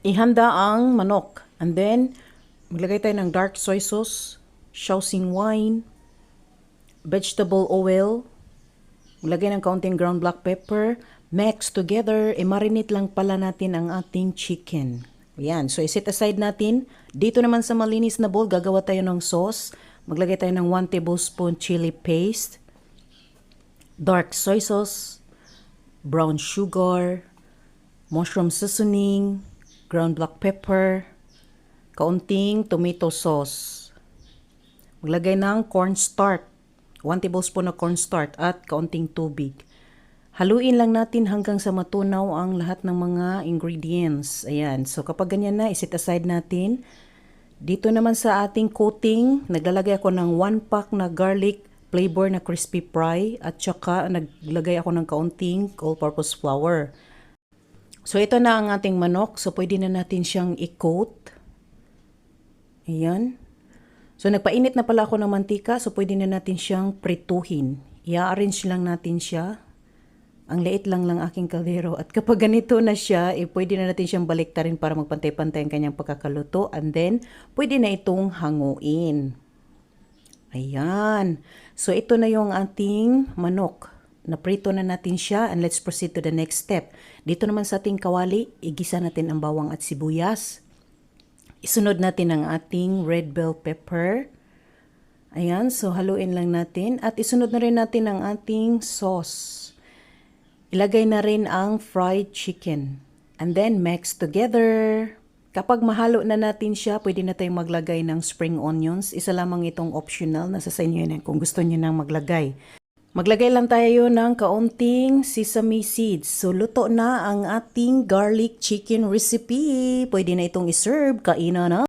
ihanda ang manok. And then, maglagay tayo ng dark soy sauce, Shaoxing wine, vegetable oil, maglagay ng kaunting ground black pepper, mix together, i-marinate lang pala natin ang ating chicken. Ayan, so i-set aside natin. Dito naman sa malinis na bowl, gagawa tayo ng sauce. Maglagay tayo ng 1 tablespoon chili paste, dark soy sauce, brown sugar, mushroom seasoning, ground black pepper, kaunting tomato sauce. Maglagay ng cornstarch, 1 tablespoon na cornstarch at kaunting tubig. Haluin lang natin hanggang sa matunaw ang lahat ng mga ingredients. Ayan, so kapag ganyan na, iset aside natin. Dito naman sa ating coating, naglalagay ako ng 1 pack na garlic flavor na crispy fry at saka naglagay ako ng kaunting all-purpose flour. So ito na ang ating manok, so pwede na natin siyang i-coat. Ayan. So nagpainit na pala ako ng mantika, so pwede na natin siyang prituhin. I-arrange lang natin siya. Ang liit lang aking kaldero. At kapag ganito na siya, pwede na natin siyang baliktarin para magpantay-pantay ang kanyang pagkakaluto. And then, pwede na itong hanguin. Ayan. So ito na yung ating manok. Naprito na natin siya and let's proceed to the next step. Dito naman sa ating kawali, igisa natin ang bawang at sibuyas. Isunod natin ang ating red bell pepper. Ayan, so haluin lang natin. At isunod na rin natin ang ating sauce. Ilagay na rin ang fried chicken. And then mix together. Kapag mahalo na natin siya, pwede na tayong maglagay ng spring onions. Isa lamang itong optional. Nasa sa inyo yan kung gusto niyo nang maglagay. Maglagay lang tayo ng kaunting sesame seeds. So, luto na ang ating garlic chicken recipe. Pwede na itong iserve. Kainan na.